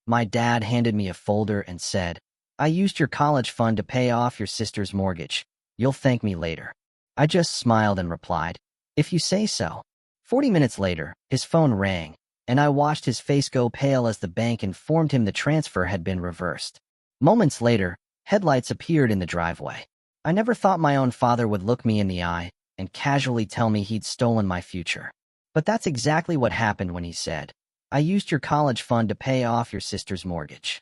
My dad handed me a folder and said, "I used your college fund to pay off your sister's mortgage. You'll thank me later." I just smiled and replied, "If you say so." 40 minutes later, his phone rang, and I watched his face go pale as the bank informed him the transfer had been reversed. Moments later, headlights appeared in the driveway. I never thought my own father would look me in the eye and casually tell me he'd stolen my future. But that's exactly what happened when he said, "I used your college fund to pay off your sister's mortgage."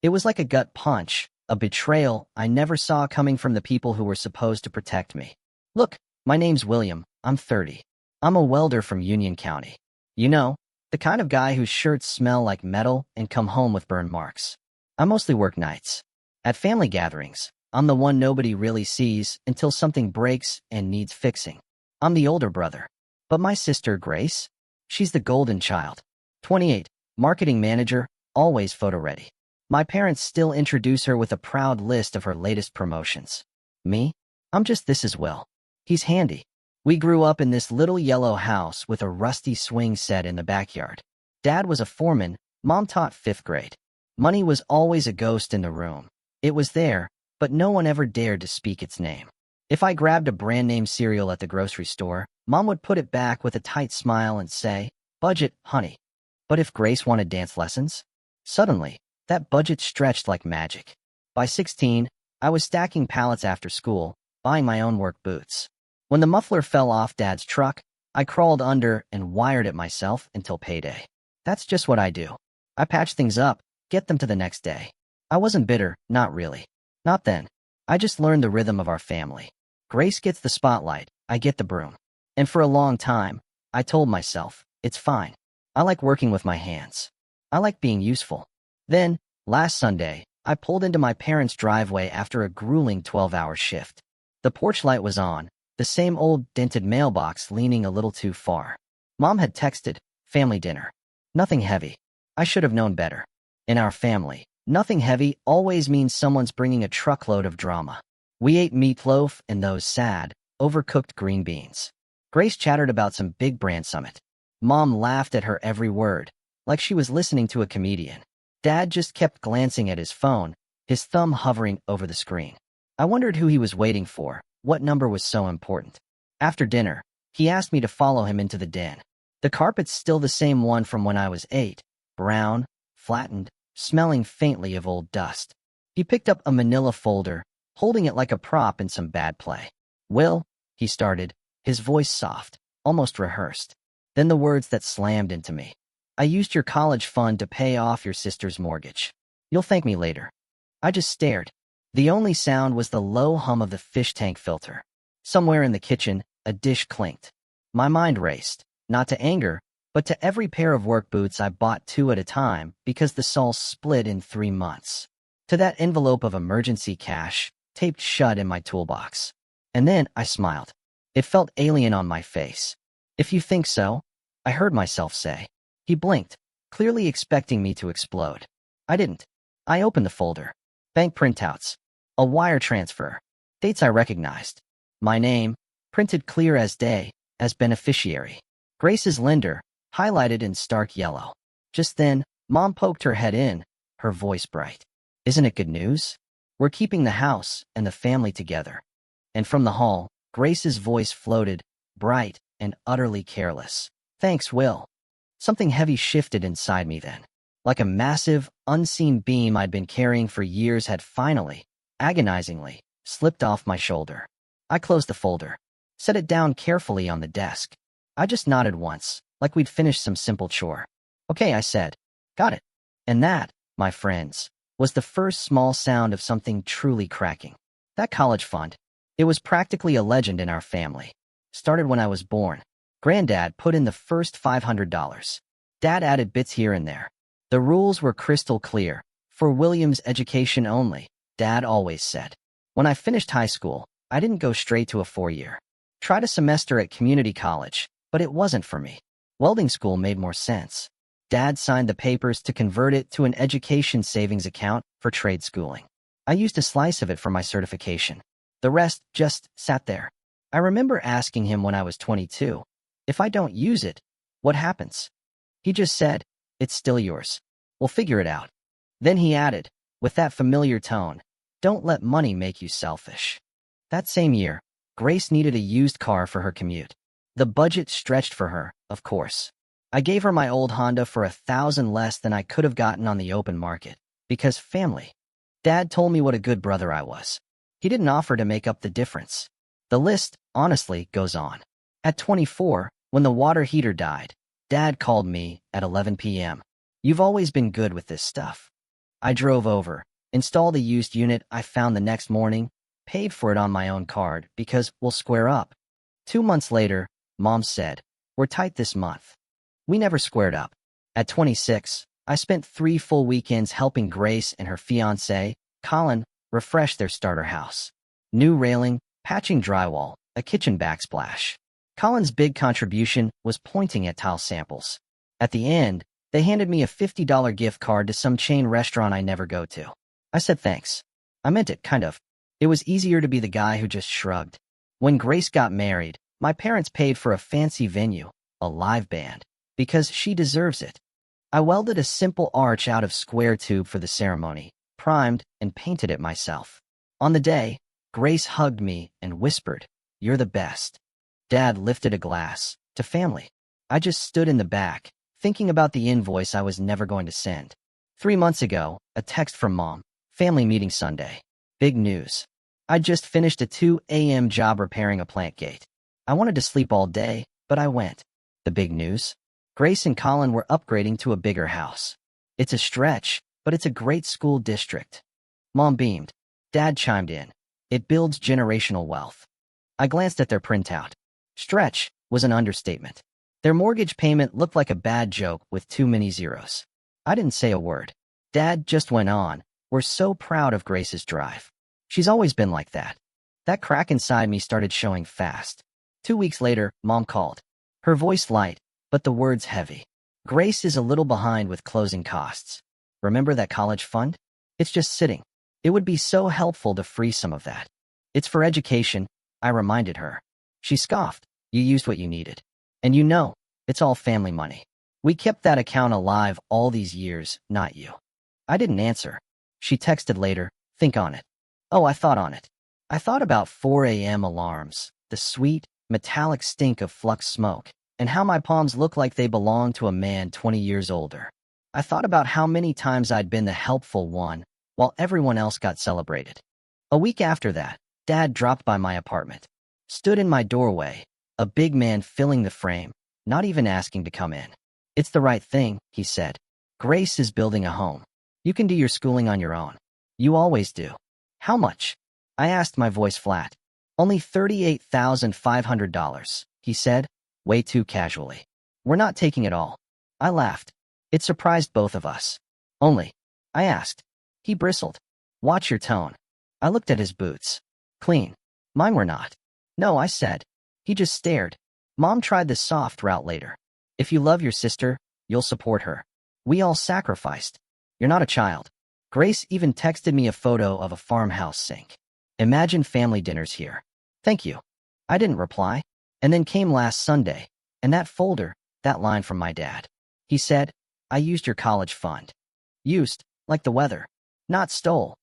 It was like a gut punch, a betrayal I never saw coming from the people who were supposed to protect me. "Look, my name's William. I'm 30. I'm a welder from Union County. You know, the kind of guy whose shirts smell like metal and come home with burn marks. I mostly work nights. At family gatherings, I'm the one nobody really sees until something breaks and needs fixing. I'm the older brother. But my sister, Grace, she's the golden child. 28, marketing manager, always photo-ready. My parents still introduce her with a proud list of her latest promotions. Me? I'm just this as well. He's handy. We grew up in this little yellow house with a rusty swing set in the backyard. Dad was a foreman, Mom taught 5th grade. Money was always a ghost in the room. It was there, but no one ever dared to speak its name. If I grabbed a brand-name cereal at the grocery store, Mom would put it back with a tight smile and say, "Budget, honey." But if Grace wanted dance lessons, suddenly, that budget stretched like magic. By 16, I was stacking pallets after school, buying my own work boots. When the muffler fell off Dad's truck, I crawled under and wired it myself until payday. That's just what I do. I patch things up, get them to the next day. I wasn't bitter, not really. Not then. I just learned the rhythm of our family. Grace gets the spotlight, I get the broom. And for a long time, I told myself, it's fine. I like working with my hands. I like being useful. Then, last Sunday, I pulled into my parents' driveway after a grueling 12-hour shift. The porch light was on, the same old dented mailbox leaning a little too far. Mom had texted, "Family dinner." Nothing heavy. I should have known better. In our family, nothing heavy always means someone's bringing a truckload of drama. We ate meatloaf and those sad, overcooked green beans. Grace chattered about some big brand summit. Mom laughed at her every word, like she was listening to a comedian. Dad just kept glancing at his phone, his thumb hovering over the screen. I wondered who he was waiting for, what number was so important. After dinner, he asked me to follow him into the den. The carpet's still the same one from when I was 8, brown, flattened, smelling faintly of old dust. He picked up a manila folder, holding it like a prop in some bad play. "Will," he started, his voice soft, almost rehearsed. Then the words that slammed into me. "I used your college fund to pay off your sister's mortgage. You'll thank me later." I just stared. The only sound was the low hum of the fish tank filter. Somewhere in the kitchen, a dish clinked. My mind raced, not to anger, but to every pair of work boots I bought 2 at a time because the sol split in 3 months. To that envelope of emergency cash, taped shut in my toolbox. And then I smiled. It felt alien on my face. "If you think so," I heard myself say. He blinked, clearly expecting me to explode. I didn't. I opened the folder. Bank printouts. A wire transfer. Dates I recognized. My name, printed clear as day, as beneficiary. Grace's lender, highlighted in stark yellow. Just then, Mom poked her head in, her voice bright. "Isn't it good news? We're keeping the house and the family together." And from the hall, Grace's voice floated, bright and utterly careless. "Thanks, Will." Something heavy shifted inside me then. Like a massive, unseen beam I'd been carrying for years had finally, agonizingly, slipped off my shoulder. I closed the folder, set it down carefully on the desk. I just nodded once, like we'd finished some simple chore. "Okay," I said. "Got it." And that, my friends, was the first small sound of something truly cracking. That college fund. It was practically a legend in our family. Started when I was born. Granddad put in the first $500. Dad added bits here and there. The rules were crystal clear. For William's education only, Dad always said. When I finished high school, I didn't go straight to a 4-year. Tried a semester at community college, but it wasn't for me. Welding school made more sense. Dad signed the papers to convert it to an education savings account for trade schooling. I used a slice of it for my certification. The rest just sat there. I remember asking him when I was 22, "If I don't use it, what happens?" He just said, "It's still yours. We'll figure it out." Then he added, with that familiar tone, "Don't let money make you selfish." That same year, Grace needed a used car for her commute. The budget stretched for her, of course. I gave her my old Honda for $1,000 less than I could have gotten on the open market. Because family. Dad told me what a good brother I was. He didn't offer to make up the difference. The list, honestly, goes on. At 24, when the water heater died, Dad called me at 11 p.m. "You've always been good with this stuff." I drove over, installed a used unit I found the next morning, paid for it on my own card because we'll square up. 2 months later, Mom said, "We're tight this month." We never squared up. At 26, I spent 3 full weekends helping Grace and her fiancé, Colin, refresh their starter house. New railing, patching drywall, a kitchen backsplash. Colin's big contribution was pointing at tile samples. At the end, they handed me a $50 gift card to some chain restaurant I never go to. I said thanks. I meant it, kind of. It was easier to be the guy who just shrugged. When Grace got married, my parents paid for a fancy venue, a live band, because she deserves it. I welded a simple arch out of square tube for the ceremony, primed and painted it myself. On the day, Grace hugged me and whispered, "You're the best." Dad lifted a glass, to family. I just stood in the back, thinking about the invoice I was never going to send. 3 months ago, a text from Mom, "Family meeting Sunday." Big news. I'd just finished a 2 a.m. job repairing a plant gate. I wanted to sleep all day, but I went. The big news? Grace and Colin were upgrading to a bigger house. It's a stretch, but it's a great school district. Mom beamed. Dad chimed in. It builds generational wealth. I glanced at their printout. Stretch was an understatement. Their mortgage payment looked like a bad joke with too many zeros. I didn't say a word. Dad just went on, "We're so proud of Grace's drive. She's always been like that." That crack inside me started showing fast. 2 weeks later, Mom called. Her voice light, but the words heavy. "Grace is a little behind with closing costs. Remember that college fund? It's just sitting. It would be so helpful to free some of that." "It's for education," I reminded her. She scoffed. "You used what you needed. And it's all family money. We kept that account alive all these years, not you." I didn't answer. She texted later, "Think on it." Oh, I thought on it. I thought about 4 a.m. alarms, the sweet, metallic stink of flux smoke, and how my palms looked like they belonged to a man 20 years older. I thought about how many times I'd been the helpful one, while everyone else got celebrated. A week after that, Dad dropped by my apartment. Stood in my doorway, a big man filling the frame, not even asking to come in. "It's the right thing," he said. "Grace is building a home. You can do your schooling on your own. You always do." "How much?" I asked, my voice flat. "Only $38,500, he said, way too casually. "We're not taking it all." I laughed. It surprised both of us. "Only?" I asked. He bristled. "Watch your tone." I looked at his boots. Clean. Mine were not. "No," I said. He just stared. "Mom tried the soft route later. If you love your sister, you'll support her. We all sacrificed. You're not a child." Grace even texted me a photo of a farmhouse sink. "Imagine family dinners here." "Thank you." I didn't reply. And then came last Sunday, and that folder, that line from my dad. He said, "I used your college fund." Used, like the weather. Not stole.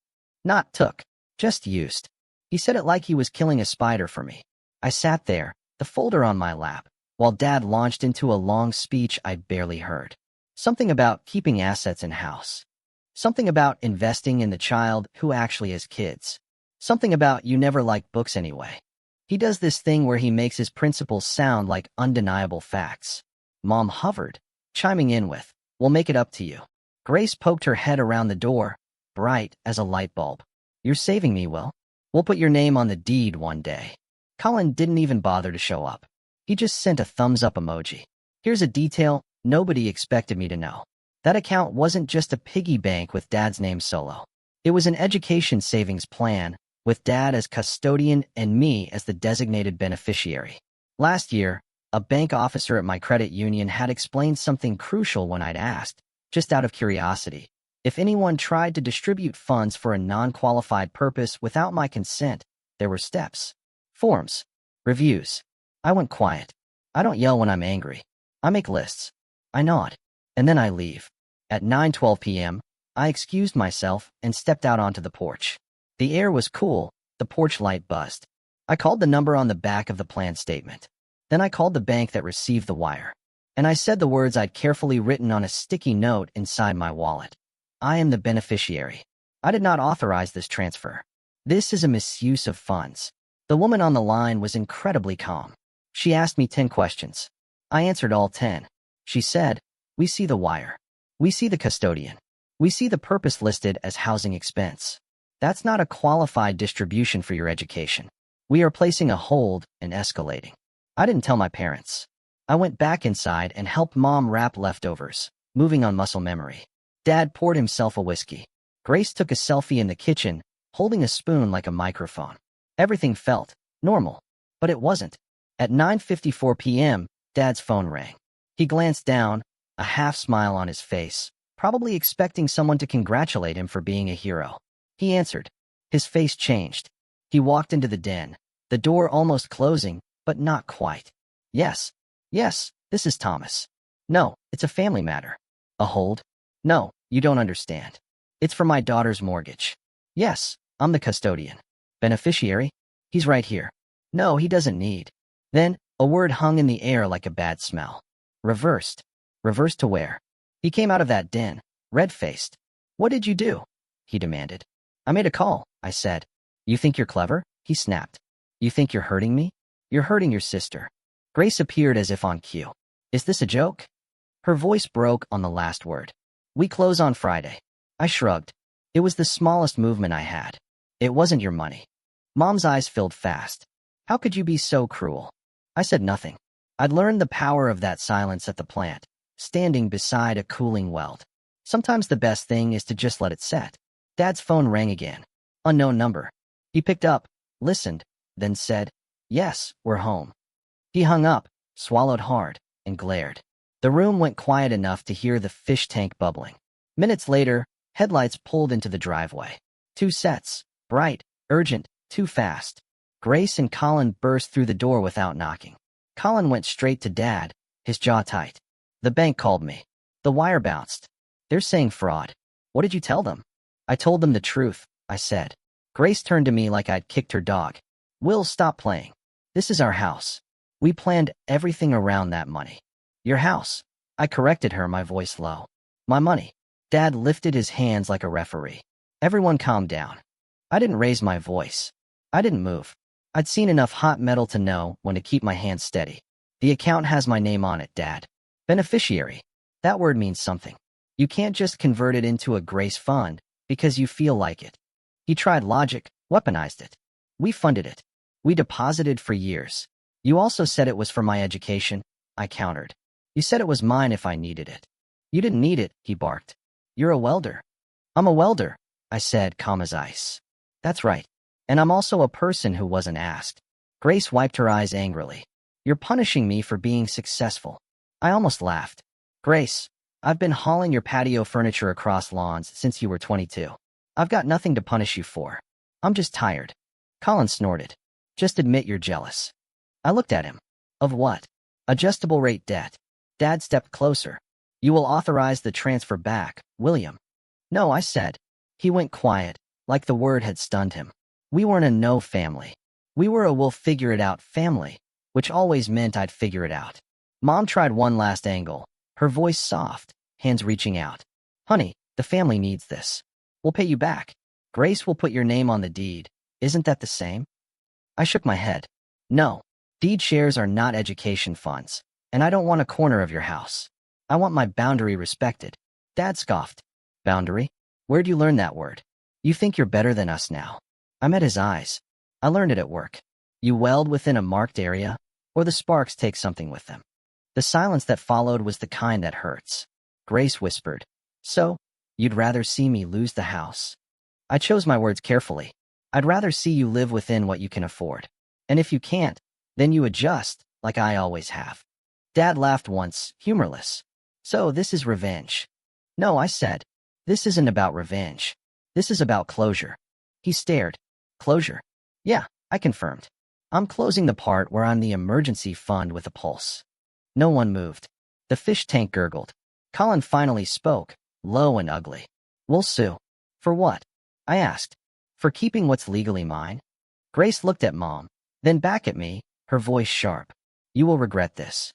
Not took. Just used. He said it like he was killing a spider for me. I sat there, the folder on my lap, while Dad launched into a long speech I barely heard. Something about keeping assets in-house. Something about investing in the child who actually has kids. Something about you never liked books anyway. He does this thing where he makes his principles sound like undeniable facts. Mom hovered, chiming in with, "We'll make it up to you." Grace poked her head around the door, bright as a light bulb. "You're saving me, Will. We'll put your name on the deed one day." Colin didn't even bother to show up. He just sent a thumbs-up emoji. Here's a detail nobody expected me to know. That account wasn't just a piggy bank with Dad's name solo. It was an education savings plan, with Dad as custodian and me as the designated beneficiary. Last year, a bank officer at my credit union had explained something crucial when I'd asked, just out of curiosity, if anyone tried to distribute funds for a non-qualified purpose without my consent. There were steps. Forms. Reviews. I went quiet. I don't yell when I'm angry. I make lists. I nod. And then I leave. At 9:12 p.m., I excused myself and stepped out onto the porch. The air was cool, the porch light buzzed. I called the number on the back of the plan statement. Then I called the bank that received the wire. And I said the words I'd carefully written on a sticky note inside my wallet. I am the beneficiary. I did not authorize this transfer. This is a misuse of funds. The woman on the line was incredibly calm. She asked me 10 questions. I answered all 10. She said, "We see the wire. We see the custodian. We see the purpose listed as housing expense. That's not a qualified distribution for your education. We are placing a hold and escalating." I didn't tell my parents. I went back inside and helped Mom wrap leftovers, moving on muscle memory. Dad poured himself a whiskey. Grace took a selfie in the kitchen, holding a spoon like a microphone. Everything felt normal, but it wasn't. At 9:54 p.m., Dad's phone rang. He glanced down, a half smile on his face, probably expecting someone to congratulate him for being a hero. He answered. His face changed. He walked into the den, the door almost closing, but not quite. Yes, this is Thomas. No, it's a family matter. A hold? No, you don't understand. It's for my daughter's mortgage. Yes, I'm the custodian. Beneficiary? He's right here. No, he doesn't need. Then, a word hung in the air like a bad smell. Reversed. Reversed to where? He came out of that den, red-faced. What did you do? He demanded. I made a call, I said. You think you're clever? He snapped. You think you're hurting me? You're hurting your sister. Grace appeared as if on cue. Is this a joke? Her voice broke on the last word. We close on Friday. I shrugged. It was the smallest movement I had. It wasn't your money. Mom's eyes filled fast. How could you be so cruel? I said nothing. I'd learned the power of that silence at the plant, standing beside a cooling weld. Sometimes the best thing is to just let it set. Dad's phone rang again. Unknown number. He picked up, listened, then said, "Yes, we're home." He hung up, swallowed hard, and glared. The room went quiet enough to hear the fish tank bubbling. Minutes later, headlights pulled into the driveway. 2 sets, bright, urgent, too fast. Grace and Colin burst through the door without knocking. Colin went straight to Dad, his jaw tight. The bank called me. The wire bounced. They're saying fraud. What did you tell them? I told them the truth, I said. Grace turned to me like I'd kicked her dog. Will, stop playing. This is our house. We planned everything around that money. Your house. I corrected her, my voice low. My money. Dad lifted his hands like a referee. Everyone calmed down. I didn't raise my voice. I didn't move. I'd seen enough hot metal to know when to keep my hands steady. The account has my name on it, Dad. Beneficiary. That word means something. You can't just convert it into a Grace fund because you feel like it. He tried logic, weaponized it. We funded it. We deposited for years. You also said it was for my education, I countered. You said it was mine if I needed it. You didn't need it, he barked. You're a welder. I'm a welder, I said, calm as ice. That's right. And I'm also a person who wasn't asked. Grace wiped her eyes angrily. You're punishing me for being successful. I almost laughed. Grace, I've been hauling your patio furniture across lawns since you were 22. I've got nothing to punish you for. I'm just tired. Colin snorted. Just admit you're jealous. I looked at him. Of what? Adjustable rate debt. Dad stepped closer. You will authorize the transfer back, William. No, I said. He went quiet, like the word had stunned him. We weren't a no family. We were a we'll figure it out family, which always meant I'd figure it out. Mom tried one last angle, her voice soft, hands reaching out. Honey, the family needs this. We'll pay you back. Grace will put your name on the deed. Isn't that the same? I shook my head. No, deed shares are not education funds, and I don't want a corner of your house. I want my boundary respected. Dad scoffed. Boundary? Where'd you learn that word? You think you're better than us now. I met his eyes. I learned it at work. You weld within a marked area, or the sparks take something with them. The silence that followed was the kind that hurts. Grace whispered. So, you'd rather see me lose the house? I chose my words carefully. I'd rather see you live within what you can afford. And if you can't, then you adjust, like I always have. Dad laughed once, humorless. So this is revenge. No, I said. This isn't about revenge. This is about closure. He stared. Closure? Yeah, I confirmed. I'm closing the part where I'm the emergency fund with a pulse. No one moved. The fish tank gurgled. Colin finally spoke, low and ugly. We'll sue. For what? I asked. For keeping what's legally mine? Grace looked at Mom, then back at me, her voice sharp. You will regret this.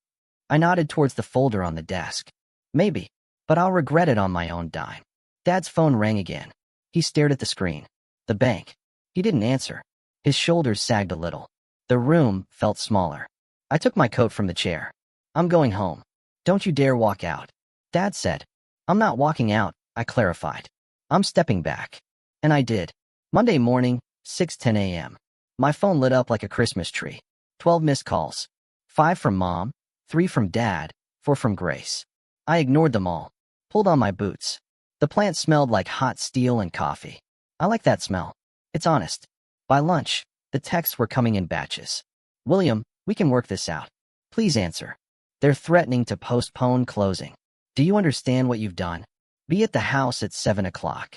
I nodded towards the folder on the desk. Maybe, but I'll regret it on my own dime. Dad's phone rang again. He stared at the screen. The bank. He didn't answer. His shoulders sagged a little. The room felt smaller. I took my coat from the chair. I'm going home. Don't you dare walk out. Dad said. I'm not walking out, I clarified. I'm stepping back. And I did. Monday morning, 6:10 a.m. My phone lit up like a Christmas tree. 12 missed calls. 5 from Mom, 3 from Dad, 4 from Grace. I ignored them all. Pulled on my boots. The plant smelled like hot steel and coffee. I like that smell. It's honest. By lunch, the texts were coming in batches. William, we can work this out. Please answer. They're threatening to postpone closing. Do you understand what you've done? Be at the house at 7 o'clock.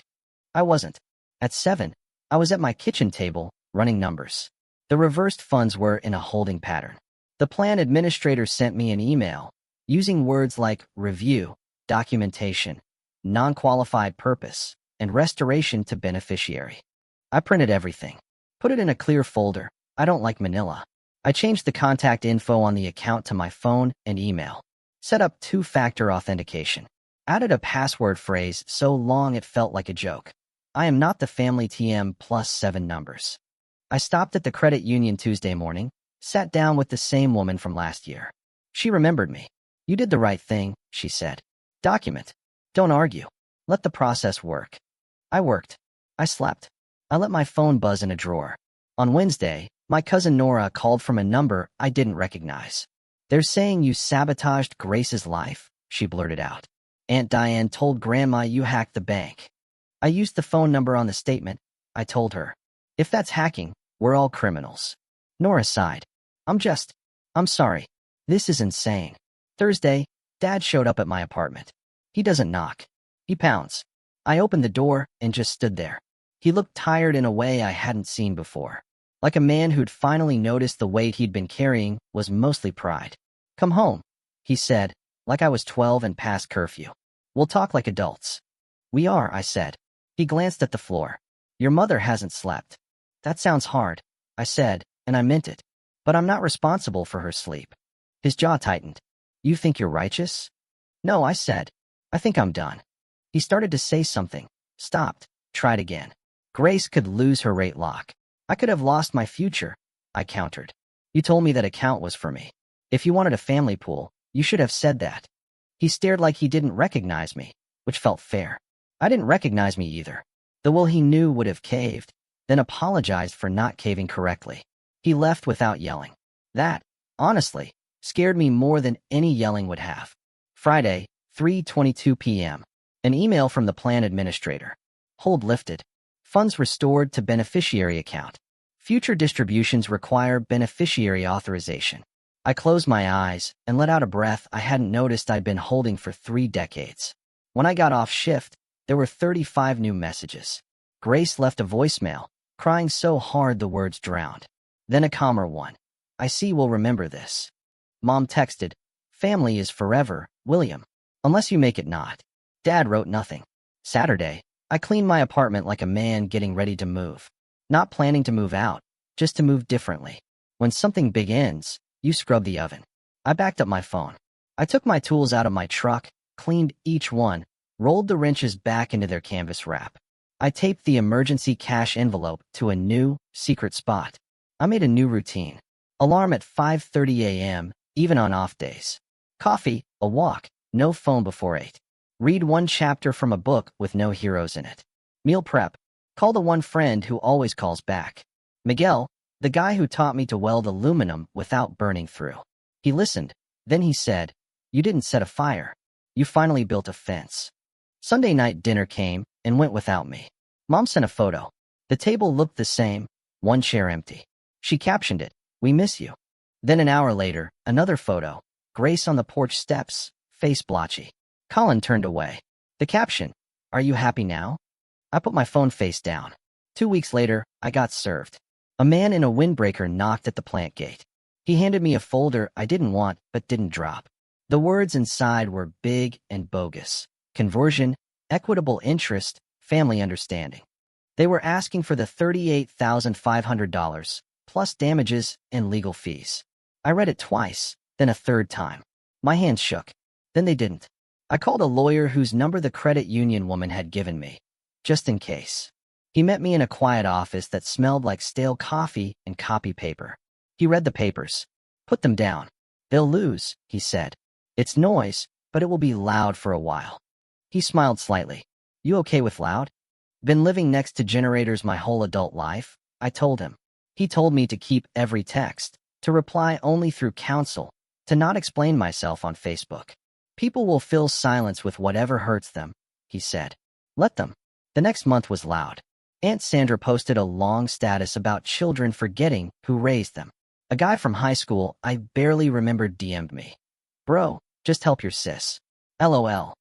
I wasn't. At 7, I was at my kitchen table, running numbers. The reversed funds were in a holding pattern. The plan administrator sent me an email, using words like review, documentation, non-qualified purpose, and restoration to beneficiary. I printed everything. Put it in a clear folder. I don't like manila. I changed the contact info on the account to my phone and email. Set up two-factor authentication. Added a password phrase so long it felt like a joke. I am not the family TM plus 7 numbers. I stopped at the credit union Tuesday morning, sat down with the same woman from last year. She remembered me. You did the right thing, she said. Document. Don't argue. Let the process work. I worked. I slept. I let my phone buzz in a drawer. On Wednesday, my cousin Nora called from a number I didn't recognize. They're saying you sabotaged Grace's life, she blurted out. Aunt Diane told Grandma you hacked the bank. I used the phone number on the statement, I told her. If that's hacking, we're all criminals. Nora sighed. I'm sorry. This is insane. Thursday, Dad showed up at my apartment. He doesn't knock. He pounds. I opened the door and just stood there. He looked tired in a way I hadn't seen before. Like a man who'd finally noticed the weight he'd been carrying was mostly pride. Come home, he said, like I was 12 and past curfew. We'll talk like adults. We are, I said. He glanced at the floor. Your mother hasn't slept. That sounds hard, I said, and I meant it. But I'm not responsible for her sleep. His jaw tightened. You think you're righteous? No, I said. I think I'm done. He started to say something, stopped, tried again. Grace could lose her rate lock. I could have lost my future, I countered. You told me that account was for me. If you wanted a family pool, you should have said that. He stared like he didn't recognize me, which felt fair. I didn't recognize me either. The will he knew would have caved, then apologized for not caving correctly. He left without yelling. That, honestly, scared me more than any yelling would have. Friday, 3:22 p.m. An email from the plan administrator. Hold lifted. Funds restored to beneficiary account. Future distributions require beneficiary authorization. I closed my eyes and let out a breath I hadn't noticed I'd been holding for 3 decades. When I got off shift, there were 35 new messages. Grace left a voicemail, crying so hard the words drowned. Then a calmer one. I see we'll remember this. Mom texted, family is forever, William. Unless you make it not. Dad wrote nothing. Saturday, I cleaned my apartment like a man getting ready to move. Not planning to move out, just to move differently. When something big ends, you scrub the oven. I backed up my phone. I took my tools out of my truck, cleaned each one, rolled the wrenches back into their canvas wrap. I taped the emergency cash envelope to a new, secret spot. I made a new routine. Alarm at 5:30 a.m., even on off days. Coffee, a walk, no phone before 8. Read one chapter from a book with no heroes in it. Meal prep. Call the one friend who always calls back. Miguel, the guy who taught me to weld aluminum without burning through. He listened. Then he said, you didn't set a fire. You finally built a fence. Sunday night dinner came and went without me. Mom sent a photo. The table looked the same, one chair empty. She captioned it, we miss you. Then an hour later, another photo. Grace on the porch steps, face blotchy. Colin turned away. The caption, are you happy now? I put my phone face down. 2 weeks later, I got served. A man in a windbreaker knocked at the plant gate. He handed me a folder I didn't want but didn't drop. The words inside were big and bogus. Conversion, equitable interest, family understanding. They were asking for the $38,500, plus damages and legal fees. I read it twice, then a third time. My hands shook. Then they didn't. I called a lawyer whose number the credit union woman had given me, just in case. He met me in a quiet office that smelled like stale coffee and copy paper. He read the papers. Put them down. They'll lose, he said. It's noise, but it will be loud for a while. He smiled slightly. You okay with loud? Been living next to generators my whole adult life, I told him. He told me to keep every text, to reply only through counsel, to not explain myself on Facebook. People will fill silence with whatever hurts them, he said. Let them. The next month was loud. Aunt Sandra posted a long status about children forgetting who raised them. A guy from high school I barely remembered DM'd me. Bro, just help your sis. LOL.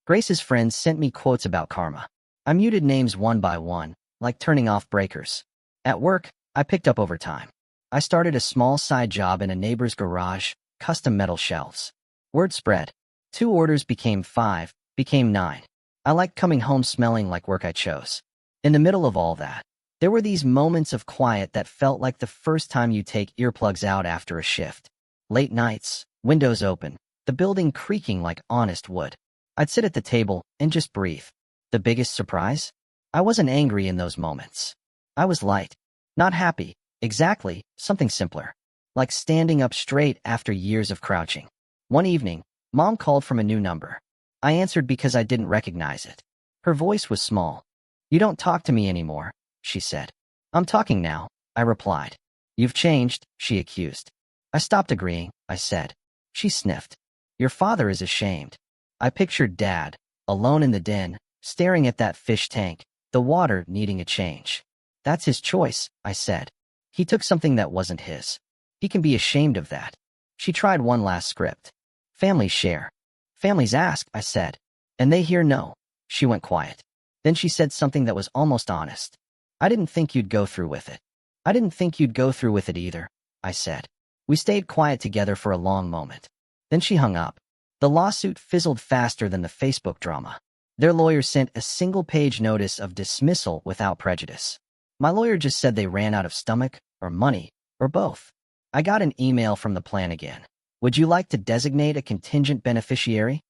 Grace's friends sent me quotes about karma. I muted names one by one, like turning off breakers. At work, I picked up overtime. I started a small side job in a neighbor's garage, custom metal shelves. Word spread. 2 orders became 5, became 9. I liked coming home smelling like work I chose. In the middle of all that, there were these moments of quiet that felt like the first time you take earplugs out after a shift. Late nights, windows open, the building creaking like honest wood. I'd sit at the table and just breathe. The biggest surprise? I wasn't angry in those moments. I was light. Not happy. Exactly, something simpler. Like standing up straight after years of crouching. One evening, Mom called from a new number. I answered because I didn't recognize it. Her voice was small. You don't talk to me anymore, she said. I'm talking now, I replied. You've changed, she accused. I stopped agreeing, I said. She sniffed. Your father is ashamed. I pictured Dad, alone in the den, staring at that fish tank, the water needing a change. That's his choice, I said. He took something that wasn't his. He can be ashamed of that. She tried one last script. Families share. Families ask, I said. And they hear no. She went quiet. Then she said something that was almost honest. I didn't think you'd go through with it. I didn't think you'd go through with it either, I said. We stayed quiet together for a long moment. Then she hung up. The lawsuit fizzled faster than the Facebook drama. Their lawyer sent a single-page notice of dismissal without prejudice. My lawyer just said they ran out of stomach, or money, or both. I got an email from the plan again. Would you like to designate a contingent beneficiary?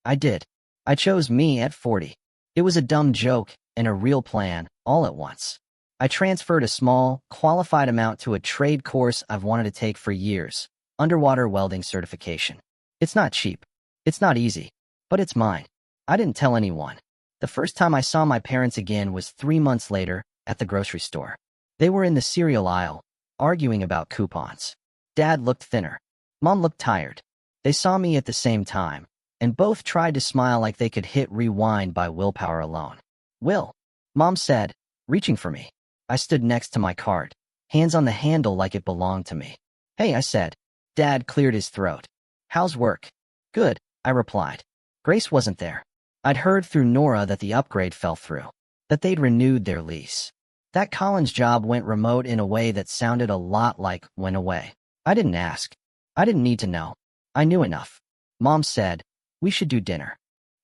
I did. I chose me at 40. It was a dumb joke and a real plan, all at once. I transferred a small, qualified amount to a trade course I've wanted to take for years, underwater welding certification. It's not cheap. It's not easy. But it's mine. I didn't tell anyone. The first time I saw my parents again was 3 months later at the grocery store. They were in the cereal aisle, arguing about coupons. Dad looked thinner. Mom looked tired. They saw me at the same time, and both tried to smile like they could hit rewind by willpower alone. Will, Mom said, reaching for me. I stood next to my cart, hands on the handle like it belonged to me. Hey, I said. Dad cleared his throat. How's work? Good, I replied. Grace wasn't there. I'd heard through Nora that the upgrade fell through, that they'd renewed their lease. That Collins job went remote in a way that sounded a lot like went away. I didn't ask. I didn't need to know. I knew enough. Mom said, we should do dinner.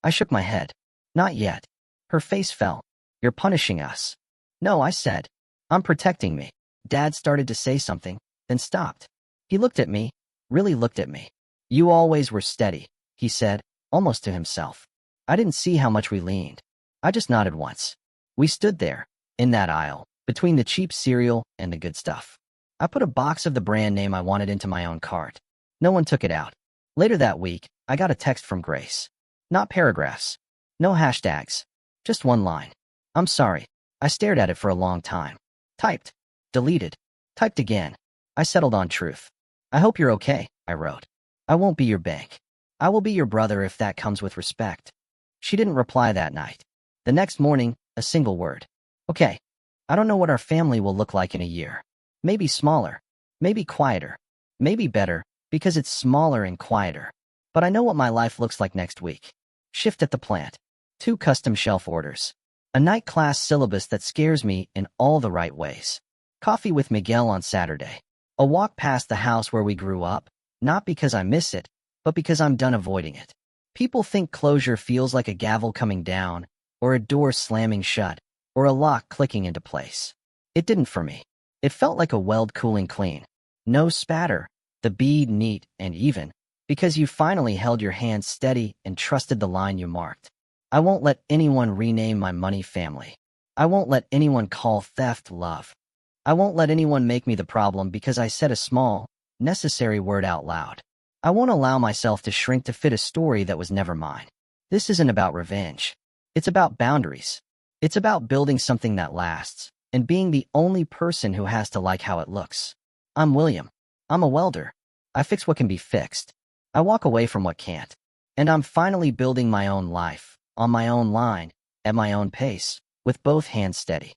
I shook my head. Not yet. Her face fell. You're punishing us. No, I said. I'm protecting me. Dad started to say something, then stopped. He looked at me, really looked at me. You always were steady, he said, almost to himself. I didn't see how much we leaned. I just nodded once. We stood there, in that aisle, between the cheap cereal and the good stuff. I put a box of the brand name I wanted into my own cart. No one took it out. Later that week, I got a text from Grace. Not paragraphs. No hashtags. Just one line. I'm sorry. I stared at it for a long time. Typed. Deleted. Typed again. I settled on truth. I hope you're okay, I wrote. I won't be your bank. I will be your brother if that comes with respect. She didn't reply that night. The next morning, a single word. Okay. I don't know what our family will look like in a year. Maybe smaller. Maybe quieter. Maybe better, because it's smaller and quieter. But I know what my life looks like next week. Shift at the plant. 2 custom shelf orders. A night class syllabus that scares me in all the right ways. Coffee with Miguel on Saturday. A walk past the house where we grew up, not because I miss it, but because I'm done avoiding it. People think closure feels like a gavel coming down, or a door slamming shut, or a lock clicking into place. It didn't for me. It felt like a weld cooling clean. No spatter, the bead neat and even, because you finally held your hand steady and trusted the line you marked. I won't let anyone rename my money family. I won't let anyone call theft love. I won't let anyone make me the problem because I said a small, necessary word out loud. I won't allow myself to shrink to fit a story that was never mine. This isn't about revenge. It's about boundaries. It's about building something that lasts, and being the only person who has to like how it looks. I'm William. I'm a welder. I fix what can be fixed. I walk away from what can't. And I'm finally building my own life, on my own line, at my own pace, with both hands steady.